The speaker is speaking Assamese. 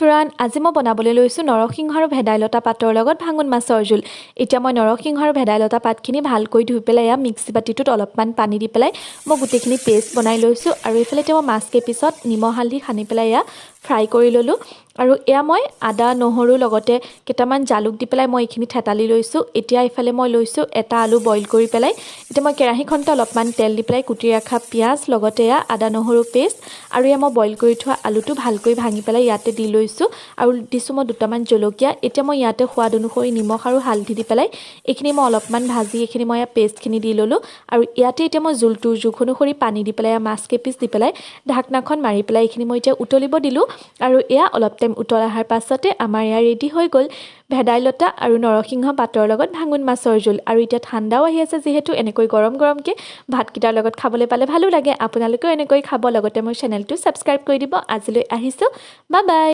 ফ্ৰান আজি মই বনাবলৈ লৈছোঁ নৰসিংহ আৰু ভেদাইলতা পাতৰ লগত ভাঙোন মাছৰ জোল। এতিয়া মই নৰসিংহ আৰু ভেদাইলতা পাতখিনি ভালকৈ ধুই পেলাই এয়া মিক্সি বাতিটোত অলপমান পানী দি পেলাই মই গোটেইখিনি পেষ্ট বনাই লৈছোঁ। আৰু এইফালে এতিয়া মই মাছকেইপিছত নিমখ হালধি সানি পেলাই এয়া ফ্ৰাই কৰি ল'লোঁ। আৰু এয়া মই আদা নহৰু লগতে কেইটামান জালুক দি পেলাই মই এইখিনি থেতালি লৈছোঁ। এতিয়া এইফালে মই লৈছোঁ এটা আলু বইল কৰি পেলাই। এতিয়া মই কেৰাহীখনতে অলপমান তেল দি পেলাই কুটি ৰখা পিঁয়াজ লগতে এয়া আদা নহৰু পেষ্ট আৰু এয়া মই বইল কৰি থোৱা আলুটো ভালকৈ ভাঙি পেলাই ইয়াতে দি লৈছোঁ। আৰু দিছোঁ মই দুটামান জলকীয়া। এতিয়া মই ইয়াতে সোৱাদ অনুসৰি নিমখ আৰু হালধি দি পেলাই এইখিনি মই অলপমান ভাজি এইখিনি মই পেষ্টখিনি দি ল'লোঁ। আৰু ইয়াতে এতিয়া মই জোলটোৰ জোখ অনুসৰি পানী দি পেলাই মাছ কেইপিচ দি পেলাই ঢাকনাখন মাৰি পেলাই এইখিনি মই এতিয়া উতলিব দিলোঁ। আৰু এয়া অলপ টাইম উতল অহাৰ পাছতে আমাৰ এয়া ৰেডি হৈ গ'ল ভেদাইলতা আৰু নৰসিংহ পাতৰ লগত ভাঙোন মাছৰ জোল। আৰু এতিয়া ঠাণ্ডাও আহি আছে যিহেতু এনেকৈ গৰম গৰমকৈ ভাতকেইটাৰ লগত খাবলৈ পালে ভালো লাগে। আপোনালোকেও এনেকৈ খাব, লগতে মোৰ চেনেলটো ছাবস্ক্ৰাইব কৰি দিব। আজিলৈ আহিছোঁ, বাই বাই।